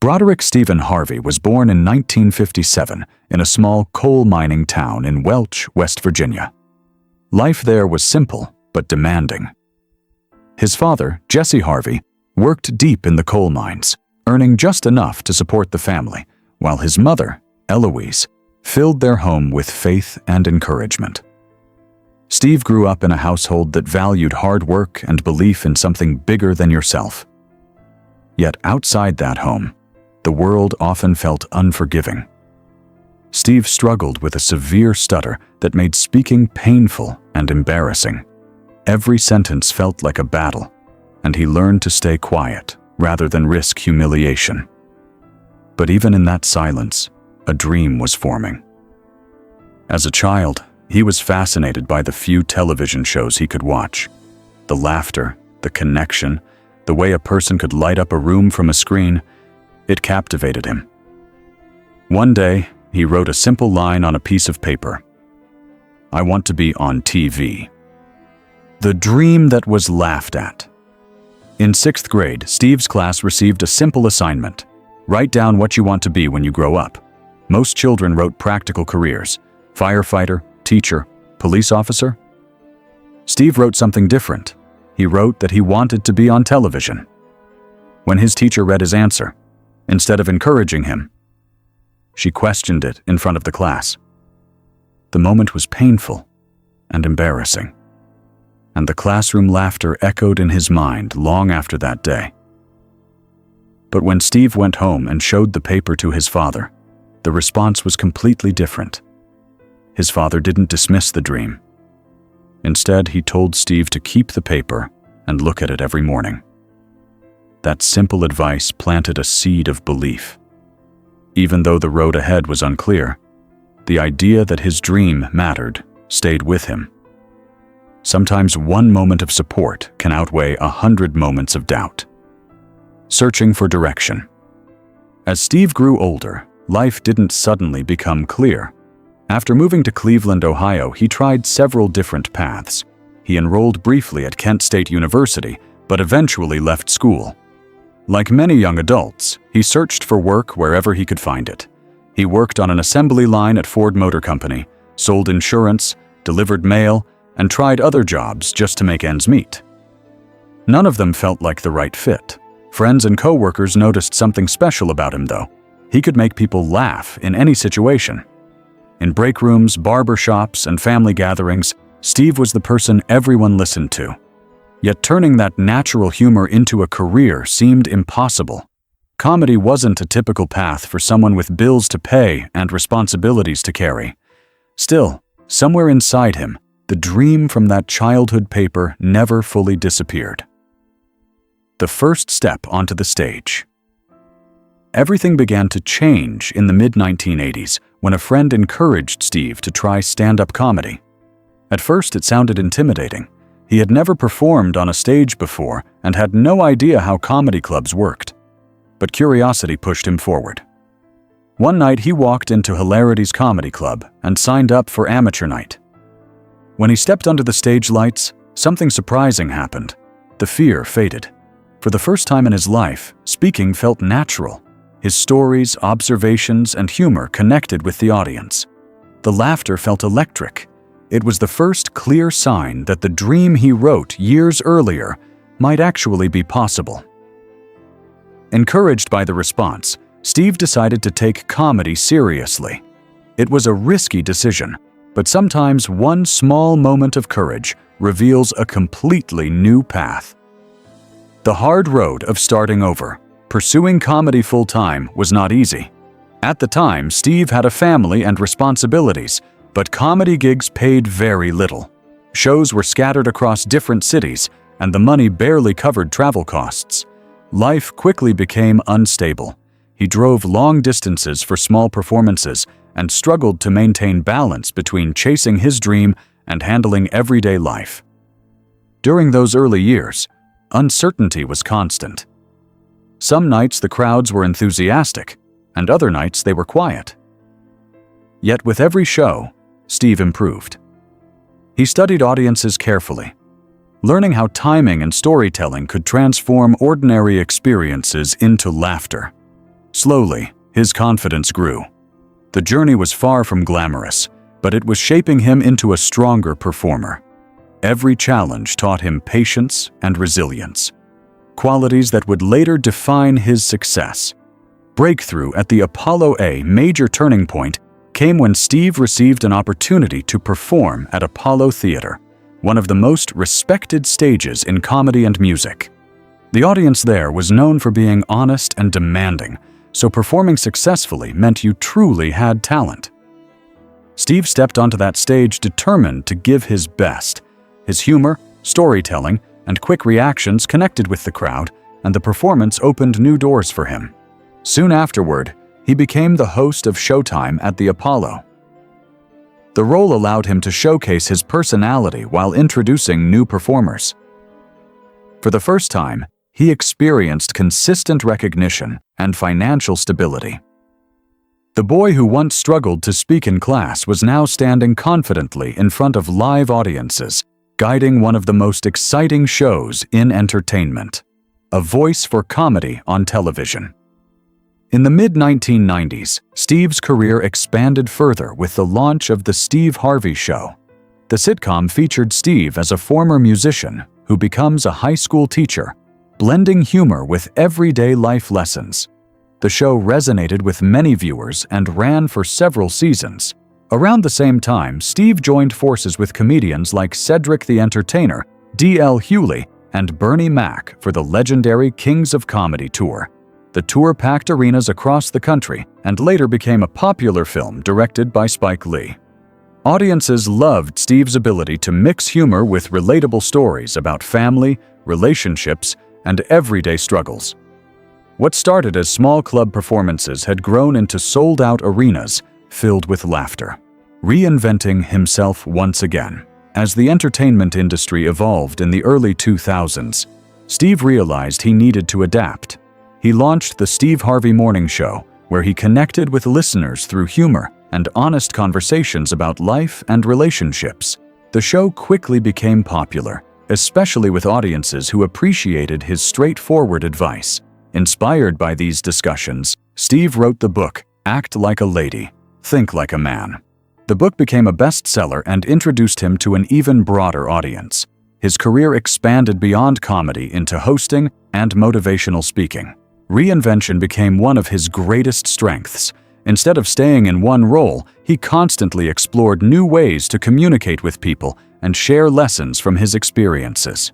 Broderick Stephen Harvey was born in 1957 in a small coal mining town in Welch, West Virginia. Life there was simple but demanding. His father, Jesse Harvey, worked deep in the coal mines, earning just enough to support the family, while his mother, Eloise, filled their home with faith and encouragement. Steve grew up in a household that valued hard work and belief in something bigger than yourself. Yet outside that home, the world often felt unforgiving. Steve struggled with a severe stutter that made speaking painful and embarrassing. Every sentence felt like a battle, and he learned to stay quiet rather than risk humiliation. But even in that silence, a dream was forming. As a child, he was fascinated by the few television shows he could watch. The laughter, the connection, the way a person could light up a room from a screen, it captivated him. One day, he wrote a simple line on a piece of paper. "I want to be on TV." The dream that was laughed at. In 6th grade, Steve's class received a simple assignment. Write down what you want to be when you grow up. Most children wrote practical careers: firefighter, teacher, police officer. Steve wrote something different. He wrote that he wanted to be on television. When his teacher read his answer, instead of encouraging him, she questioned it in front of the class. The moment was painful and embarrassing, and the classroom laughter echoed in his mind long after that day. But when Steve went home and showed the paper to his father, the response was completely different. His father didn't dismiss the dream. Instead, he told Steve to keep the paper and look at it every morning. That simple advice planted a seed of belief. Even though the road ahead was unclear, the idea that his dream mattered stayed with him. Sometimes one moment of support can outweigh 100 moments of doubt. Searching for direction. As Steve grew older, life didn't suddenly become clear. After moving to Cleveland, Ohio, he tried several different paths. He enrolled briefly at Kent State University, but eventually left school. Like many young adults, he searched for work wherever he could find it. He worked on an assembly line at Ford Motor Company, sold insurance, delivered mail, and tried other jobs just to make ends meet. None of them felt like the right fit. Friends and coworkers noticed something special about him, though. He could make people laugh in any situation. In break rooms, barber shops, and family gatherings, Steve was the person everyone listened to. Yet turning that natural humor into a career seemed impossible. Comedy wasn't a typical path for someone with bills to pay and responsibilities to carry. Still, somewhere inside him, the dream from that childhood paper never fully disappeared. The first step onto the stage. Everything began to change in the mid-1980s when a friend encouraged Steve to try stand-up comedy. At first, it sounded intimidating. He had never performed on a stage before and had no idea how comedy clubs worked. But curiosity pushed him forward. One night, he walked into Hilarity's comedy club and signed up for amateur night. When he stepped under the stage lights, something surprising happened. The fear faded. For the first time in his life, speaking felt natural. His stories, observations, and humor connected with the audience. The laughter felt electric. It was the first clear sign that the dream he wrote years earlier might actually be possible. Encouraged by the response, Steve decided to take comedy seriously. It was a risky decision, but sometimes one small moment of courage reveals a completely new path. The hard road of starting over. Pursuing comedy full-time was not easy. At the time, Steve had a family and responsibilities, but comedy gigs paid very little. Shows were scattered across different cities, and the money barely covered travel costs. Life quickly became unstable. He drove long distances for small performances and struggled to maintain balance between chasing his dream and handling everyday life. During those early years, uncertainty was constant. Some nights the crowds were enthusiastic, and other nights they were quiet. Yet with every show, Steve improved. He studied audiences carefully, learning how timing and storytelling could transform ordinary experiences into laughter. Slowly, his confidence grew. The journey was far from glamorous, but it was shaping him into a stronger performer. Every challenge taught him patience and resilience, qualities that would later define his success. Breakthrough at the Apollo A major turning point came when Steve received an opportunity to perform at Apollo Theater, one of the most respected stages in comedy and music. The audience there was known for being honest and demanding, so performing successfully meant you truly had talent. Steve stepped onto that stage determined to give his best. His humor, storytelling, and quick reactions connected with the crowd, and the performance opened new doors for him. Soon afterward, he became the host of Showtime at the Apollo. The role allowed him to showcase his personality while introducing new performers. For the first time, he experienced consistent recognition and financial stability. The boy who once struggled to speak in class was now standing confidently in front of live audiences, guiding one of the most exciting shows in entertainment, a voice for comedy on television. In the mid-1990s, Steve's career expanded further with the launch of The Steve Harvey Show. The sitcom featured Steve as a former musician who becomes a high school teacher, blending humor with everyday life lessons. The show resonated with many viewers and ran for several seasons. Around the same time, Steve joined forces with comedians like Cedric the Entertainer, D.L. Hewley, and Bernie Mac for the legendary Kings of Comedy tour. The tour packed arenas across the country and later became a popular film directed by Spike Lee. Audiences loved Steve's ability to mix humor with relatable stories about family, relationships, and everyday struggles. What started as small club performances had grown into sold-out arenas filled with laughter, reinventing himself once again. As the entertainment industry evolved in the early 2000s, Steve realized he needed to adapt. He launched The Steve Harvey Morning Show, where he connected with listeners through humor and honest conversations about life and relationships. The show quickly became popular, especially with audiences who appreciated his straightforward advice. Inspired by these discussions, Steve wrote the book, Act Like a Lady, Think Like a Man. The book became a bestseller and introduced him to an even broader audience. His career expanded beyond comedy into hosting and motivational speaking. Reinvention became one of his greatest strengths. Instead of staying in one role, he constantly explored new ways to communicate with people and share lessons from his experiences.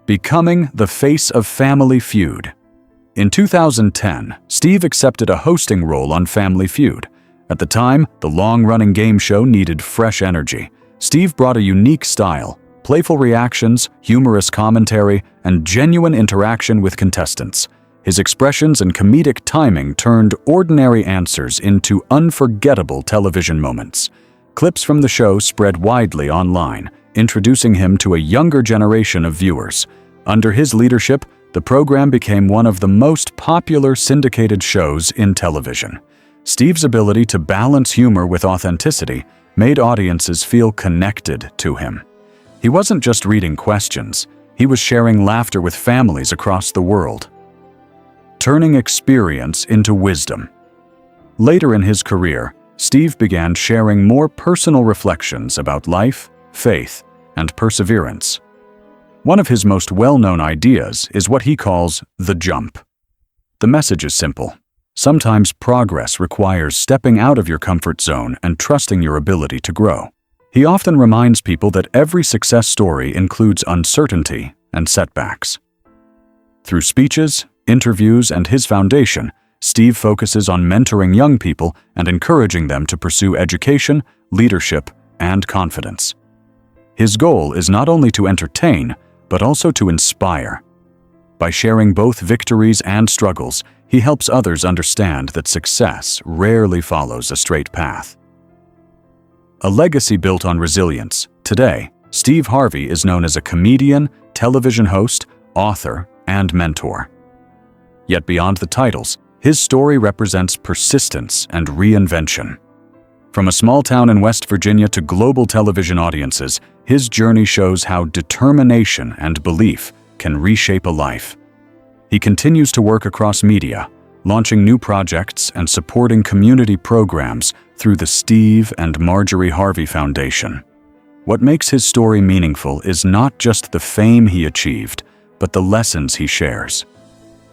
Becoming the face of Family Feud. In 2010, Steve accepted a hosting role on Family Feud. At the time, the long-running game show needed fresh energy. Steve brought a unique style, playful reactions, humorous commentary, and genuine interaction with contestants. His expressions and comedic timing turned ordinary answers into unforgettable television moments. Clips from the show spread widely online, introducing him to a younger generation of viewers. Under his leadership, the program became one of the most popular syndicated shows in television. Steve's ability to balance humor with authenticity made audiences feel connected to him. He wasn't just reading questions, he was sharing laughter with families across the world. Turning experience into wisdom. Later in his career, Steve began sharing more personal reflections about life, faith, and perseverance. One of his most well-known ideas is what he calls the jump. The message is simple. Sometimes progress requires stepping out of your comfort zone and trusting your ability to grow. He often reminds people that every success story includes uncertainty and setbacks. Through speeches, interviews, and his foundation, Steve focuses on mentoring young people and encouraging them to pursue education, leadership, and confidence. His goal is not only to entertain, but also to inspire. By sharing both victories and struggles, he helps others understand that success rarely follows a straight path. A legacy built on resilience. Today, Steve Harvey is known as a comedian, television host, author, and mentor. Yet beyond the titles, his story represents persistence and reinvention. From a small town in West Virginia to global television audiences, his journey shows how determination and belief can reshape a life. He continues to work across media, launching new projects and supporting community programs through the Steve and Marjorie Harvey Foundation. What makes his story meaningful is not just the fame he achieved, but the lessons he shares.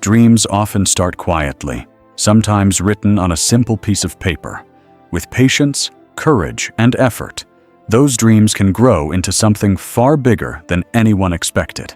Dreams often start quietly, sometimes written on a simple piece of paper. With patience, courage, and effort, those dreams can grow into something far bigger than anyone expected.